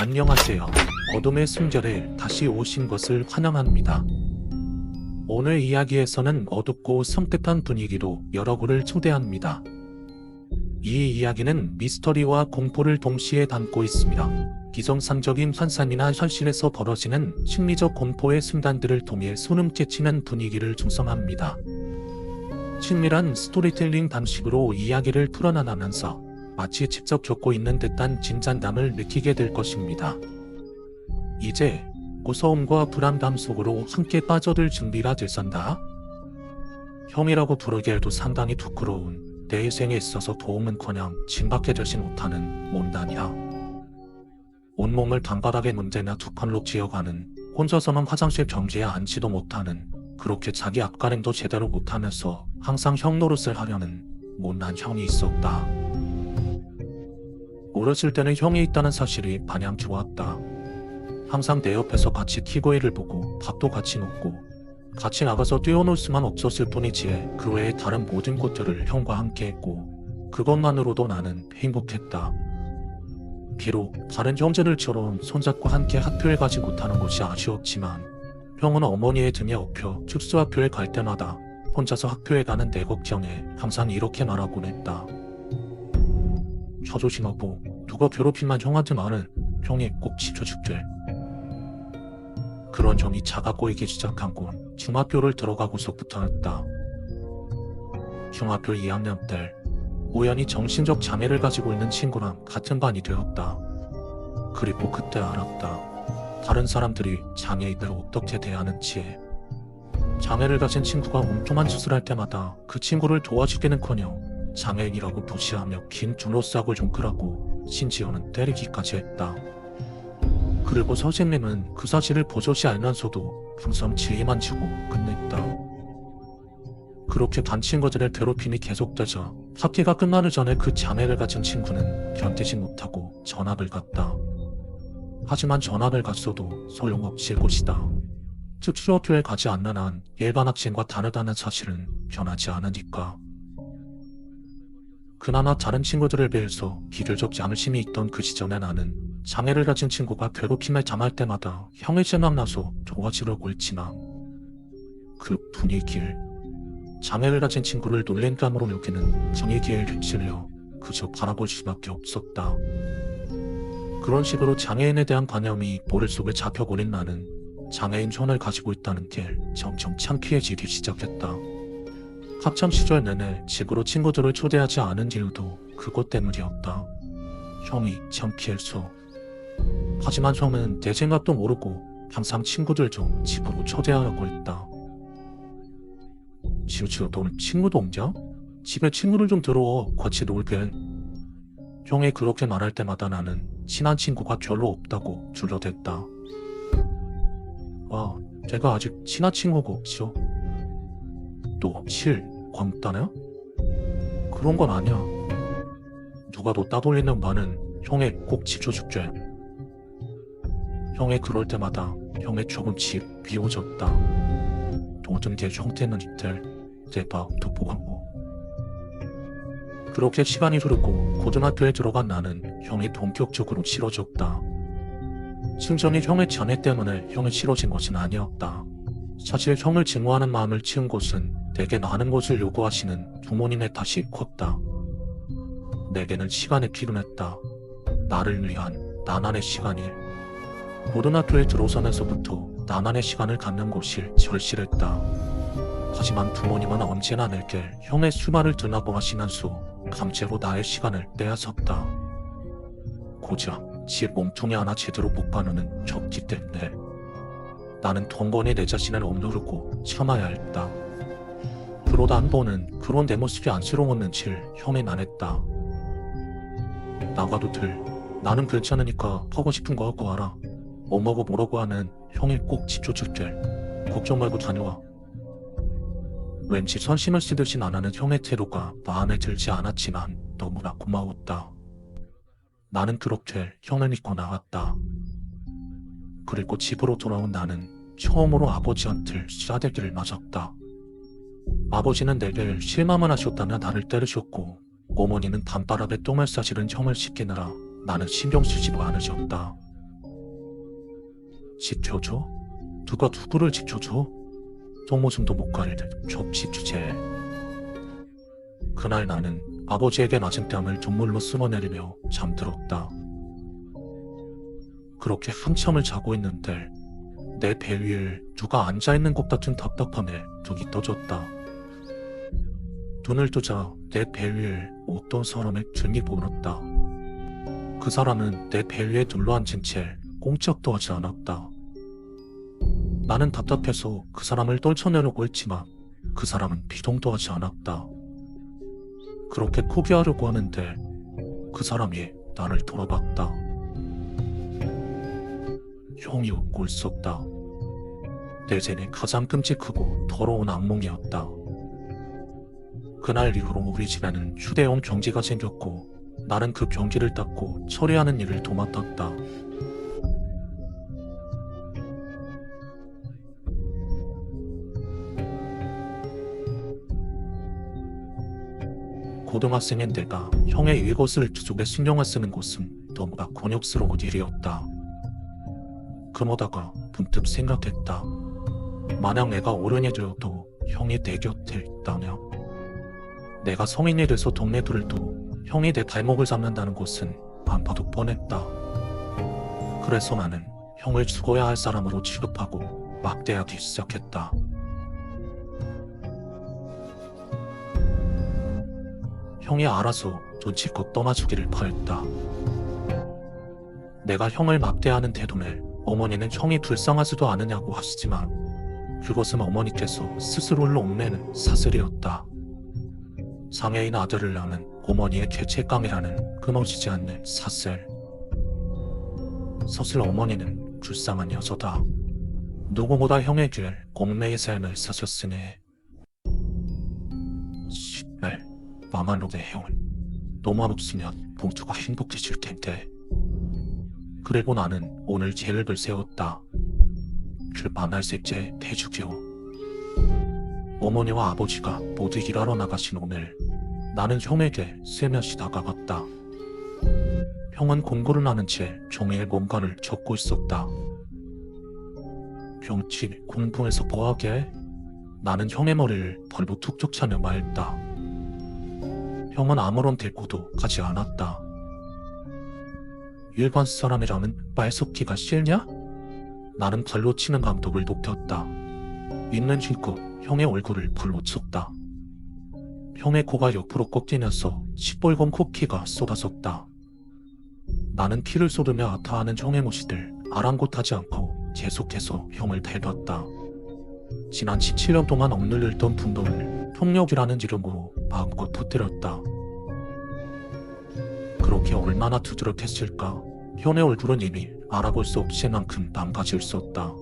안녕하세요. 어둠의 숨결에 다시 오신 것을 환영합니다. 오늘 이야기에서는 어둡고 섬뜩한 분위기로 여러분을 초대합니다. 이 이야기는 미스터리와 공포를 동시에 담고 있습니다. 비정상적인 환상이나 현실에서 벌어지는 심리적 공포의 순간들을 통해 소름 끼치는 분위기를 조성합니다. 친밀한 스토리텔링 방식으로 이야기를 풀어나가면서 마치 직접 겪고 있는 듯한 진짠감을 느끼게 될 것입니다. 이제 무서움과 불안감 속으로 함께 빠져들 준비가 되선다. 형이라고 부르기에도 상당히 부끄러운 내 인생에 있어서 도움은커녕 징밖에 되지 못하는 몬단이야. 온몸을 단바닥에 문대며 두 팔로 기어가는, 혼자서만 화장실 변기에 앉지도 못하는, 그렇게 자기 앞가림도 제대로 못하면서 항상 형 노릇을 하려는 못난 형이 있었다. 어렸을 때는 형이 있다는 사실이 마냥 좋았다. 항상 내 옆에서 같이 TV를 보고 밥도 같이 먹고 같이 나가서 뛰어놀 수만 없었을 뿐이지 그 외에 다른 모든 것들을 형과 함께 했고 그것만으로도 나는 행복했다. 비록 다른 형제들처럼 손잡고 함께 학교에 가지 못하는 것이 아쉬웠지만 형은 어머니의 등에 업혀 특수학교에 갈 때마다 혼자서 학교에 가는 내 걱정에 항상 이렇게 말하곤 했다. 저 조심하고 누가 괴롭히면 형한테 말은 형이 꼭 지켜줄게. 그런 형이 작아 보이기 시작한 건 중학교를 들어가고서부터였다. 중학교 2학년 때 우연히 정신적 장애를 가지고 있는 친구랑 같은 반이 되었다. 그리고 그때 알았다. 다른 사람들이 장애인을 어떻게 대하는지. 장애를 가진 친구가 엉뚱한 짓을 할 때마다 그 친구를 도와주기는커녕 장애인이라고 무시하며 긴 둘러싸고 욕을하고 심지어는 때리기까지 했다. 그리고 선생님은 그 사실을 버젓이 알면서도 항상 지휘만 주고 끝냈다. 그렇게 반 친구들의 괴롭힘이 계속되자 학기가 끝나기 전에 그 장애를 가진 친구는 견디지 못하고 전학을 갔다. 하지만 전학을 갔어도 소용없을 것이다. 특수학교에 가지 않는 한 일반 학생과 다르다는 사실은 변하지 않으니까. 그나마 다른 친구들에 비해서 비교적 양심이 있던 그 시절에 나는 장애를 가진 친구가 괴롭힘을 당할 때마다 형을 생각나서 도와주려고 했지만 그 분위기를, 장애를 가진 친구를 놀림감으로 여기는 분위기에 휩쓸려 그저 바라볼 수밖에 없었다. 그런 식으로 장애인에 대한 관념이 머릿속에 잡혀버린 나는 장애인 손을 가지고 있다는 게 점점 창피해지기 시작했다. 학창시절 내내 집으로 친구들을 초대하지 않은 이유도 그것 때문이었다. 형이 창피해서. 하지만 형은 내 생각도 모르고 항상 친구들 좀 집으로 초대하라고 했다. 지우지우 너는 친구도 없냐? 집에 친구를 좀 들어와 같이 놀게. 형이 그렇게 말할 때마다 나는 친한 친구가 별로 없다고 둘러댔다. 아, 내가 아직 친한 친구가 없어. 너 광따냐? 그런 건 아니야. 누가 너 따돌리는 말은 형에 꼭 지켜줄게. 형이 그럴 때마다 형이 조금씩 비워졌다. 모든 게 형태는 이틀 내 마음도 보고. 그렇게 시간이 흐르고 고등학교에 들어간 나는 형이 본격적으로 싫어졌다. 순전히 형의 장애 때문에 형이 싫어진 것은 아니었다. 사실 형을 증오하는 마음을 키운 것은 내게 많은 것을 요구하시는 부모님의 탓이 컸다. 내게는 시간이 필요했다. 나를 위한 나만의 시간이. 고등학교에 들어서면서부터 나만의 시간을 갖는 것이 절실했다. 하지만 부모님은 언제나 내게 형의 수발을 드나고 하시면서 강제로 나의 시간을 빼앗았다. 고작 집 몸통이 하나 제대로 못 가누는 적기 때문에. 나는 동건히 내 자신을 억누르고 참아야 했다. 그러다 한 번은 그런 내 모습이 안쓰러웠는지 형이 말했다. 나가도 돼. 나는 괜찮으니까 하고 싶은 거 하고 와라. 엄마가 뭐라고 하는 형이 꼭 지켜줄게. 걱정 말고 다녀와. 왠지 선심을 쓰듯이 나는 형의 태도가 마음에 들지 않았지만 너무나 고마웠다. 나는 그렇게 형을 믿고 나왔다. 그리고 집으로 돌아온 나는 처음으로 아버지한테 싸대기를 맞았다. 아버지는 내게 실망을 하셨다며 나를 때리셨고 어머니는 단바람에 똥을 싸시는 형을 씻기느라 나는 신경 쓰지도 않으셨다. 지켜줘? 누가 누구를 지켜줘? 똥오줌도 못 가릴 접시 주제에. 그날 나는 아버지에게 맞은 뺨을 눈물로 쓸어내리며 잠들었다. 그렇게 한참을 자고 있는데 내 배 위에 누가 앉아있는 것 같은 답답함에 눈이 떠졌다. 눈을 뜨자 내 배 위에 어떤 사람의 등이 보였다. 그 사람은 내 배 위에 눌러앉은 채 꼼짝도 하지 않았다. 나는 답답해서 그 사람을 떨쳐내려고 했지만 그 사람은 비동도 하지 않았다. 그렇게 포기하려고 하는데 그 사람이 나를 돌아봤다. 형이 웃고 있었다. 내 생에 가장 끔찍하고 더러운 악몽이었다. 그날 이후로 우리 집에는 휴대용 경기가 생겼고 나는 그 경기를 닦고 처리하는 일을 도맡았다. 고등학생인 내가 형의 이것을 주족에 신경을 쓰는 것은 너무나 곤욕스러운 일이었다. 그러다가 문득 생각했다. 만약 내가 어른이 되어도 형이 내 곁에 있다면, 내가 성인이 돼서 동네들도 형이 내 발목을 잡는다는 것은 안 봐도 뻔했다. 그래서 나는 형을 죽어야 할 사람으로 취급하고 막대하기 시작했다. 형이 알아서 눈치껏 떠나주기를 바랬다. 내가 형을 막대하는 태도에 어머니는 형이 불쌍하지도 않으냐고 하시지만 그것은 어머니께서 스스로를 옥매는 사슬이었다. 장애인 아들을 낳는 어머니의 죄책감이라는 끊어지지 않는 사슬. 사실 어머니는 불쌍한 여자다. 누구보다 형에게 옥매의 삶을 사셨으니. 씨발, 나만로 내 형을 너만 없으면 모두가 행복해질 텐데. 그리고 나는 오늘 계획을 세웠다. 그 만할색제 대주교. 어머니와 아버지가 모두 일하러 나가신 오늘 나는 형에게 슬며시 다가갔다. 형은 공부를 하는 채 종이에 뭔가를 적고 있었다. 병치 공부해서 뭐하게? 나는 형의 머리를 발로 툭툭 차며 말했다. 형은 아무런 대꾸도 하지 않았다. 일반 사람이라면 말 섞기가 싫냐? 나는 발로 치는 감독을 높였다. 있는 힘껏 형의 얼굴을 발로 쳤다. 형의 코가 옆으로 꺾이면서 시뻘건 코피가 쏟아졌다. 나는 피를 쏟으며 아파하는 형의 모습을 아랑곳하지 않고 계속해서 형을 대봤다. 지난 17년 동안 억눌렸던 분노를 폭력이라는 이름으로 마음껏 터뜨렸다. 그렇게 얼마나 두드러했을까. 형의 얼굴은 이미 알아볼 수 없을 만큼 망가졌었다.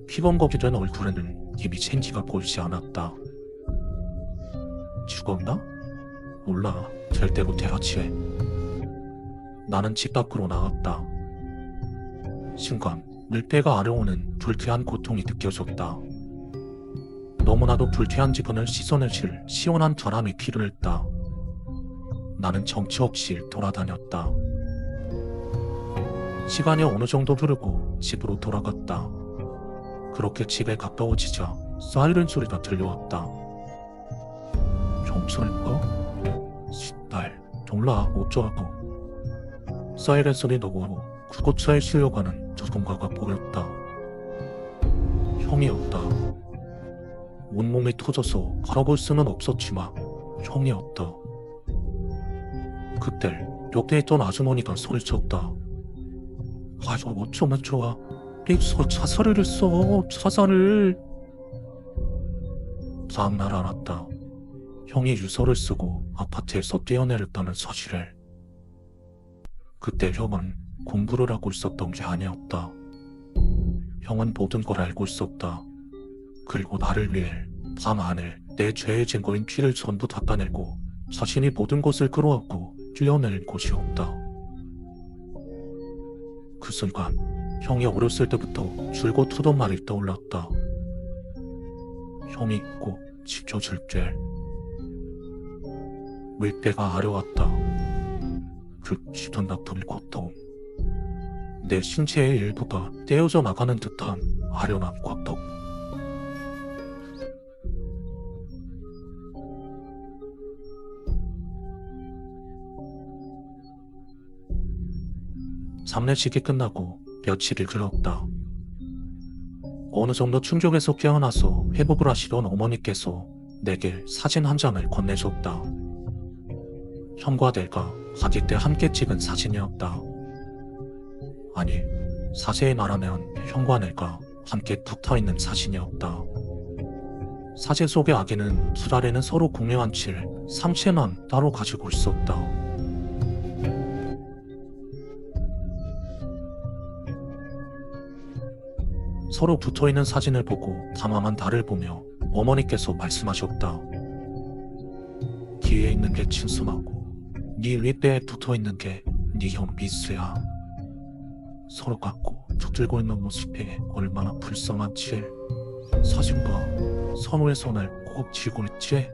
피범벅이 된 얼굴에는 이미 생기가 보이지 않았다. 죽었나? 몰라. 될 대로 돼야지. 나는 집 밖으로 나갔다. 순간 물배가 아려오는 불쾌한 고통이 느껴졌다. 너무나도 불쾌한 기분을 씻어내실 시원한 바람이 필요했다. 나는 정처 없이 돌아다녔다. 시간이 어느 정도 흐르고 집으로 돌아갔다. 그렇게 집에 가까워지자 사이렌 소리가 들려왔다. 경찰인가? 씨발, 몰라, 어쩌라고. 사이렌 소리 너머로 구급차에 실려가는 누군가가 보였다. 형이었다. 온몸이 터져서 바라볼 수는 없었지만 형이었다. 그때 옆에 있던 아주머니가 소리쳤다. 아유, 어쩌면 좋아. 릭서 자살을 했어. 자살을. 다음날 알았다. 형이 유서를 쓰고 아파트에서 뛰어내렸다는 사실을. 그때 형은 공부를 하고 있었던 게 아니었다. 형은 모든 걸 알고 있었다. 그리고 나를 위해 밤 안에 내 죄의 증거인 피를 전부 닦아내고 자신이 모든 것을 끌어안고 뛰어내린 곳이었다. 그 순간 형이 어렸을 때부터 줄곧 하던 말이 떠올랐다. 형이 꼭 지켜줄게. 물배가 아려왔다. 그 기분 나쁜 고통. 내 신체의 일부가 떼어져 나가는 듯한 아련한 고통. 장례식이 끝나고 며칠이 흘렀다. 어느 정도 충격에서 깨어나서 회복을 하시던 어머니께서 내게 사진 한 장을 건네줬다. 형과 내가 아기 때 함께 찍은 사진이었다. 아니, 자세히 말하면 형과 내가 함께 붙어있는 사진이었다. 사진 속의 아기는 두 달에는 서로 공유 앉힐 상체만 따로 가지고 있었다. 서로 붙어있는 사진을 보고 담담한 나를 보며 어머니께서 말씀하셨다. 뒤에 있는 게 친수하고 네 윗배에 붙어있는 게 네 형 미스야. 서로 갖고 붙들고 있는 모습이 얼마나 불쌍한지. 사진과 선우의 손을 꼭 쥐고 있지.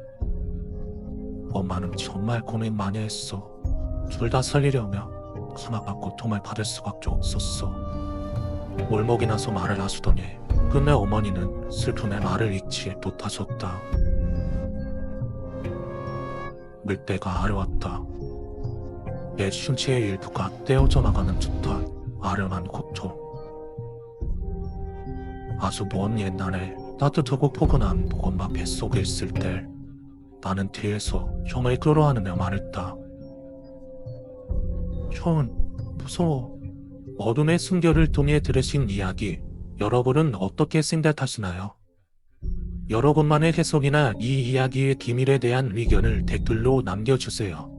엄마는 정말 고민 많이 했어. 둘 다 살리려면 하나가 고통을 받을 수밖에 없었어. 몰목이 나서 말을 하시더니 끝내 어머니는 슬픔에 말을 잊지 못하셨다. 물때가 아려왔다. 내 신체의 일부가 떼어져 나가는 듯한 아련한 고통. 아주 먼 옛날에 따뜻하고 포근한 엄마 뱃속에 있을 때 나는 뒤에서 형을 끌어안으며 말했다. 형은 무서워. 어둠의 숨결을 통해 들으신 이야기, 여러분은 어떻게 생각하시나요? 여러분만의 해석이나 이 이야기의 기밀에 대한 의견을 댓글로 남겨주세요.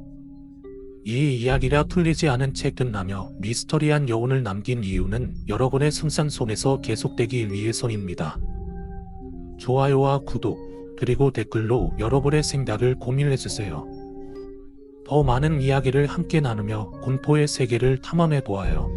이 이야기가 풀리지 않은 채 끝나며 미스터리한 여운을 남긴 이유는 여러분의 상상 속에서 계속되기 위해서입니다. 좋아요와 구독, 그리고 댓글로 여러분의 생각을 공유해주세요. 더 많은 이야기를 함께 나누며 공포의 세계를 탐험해보아요.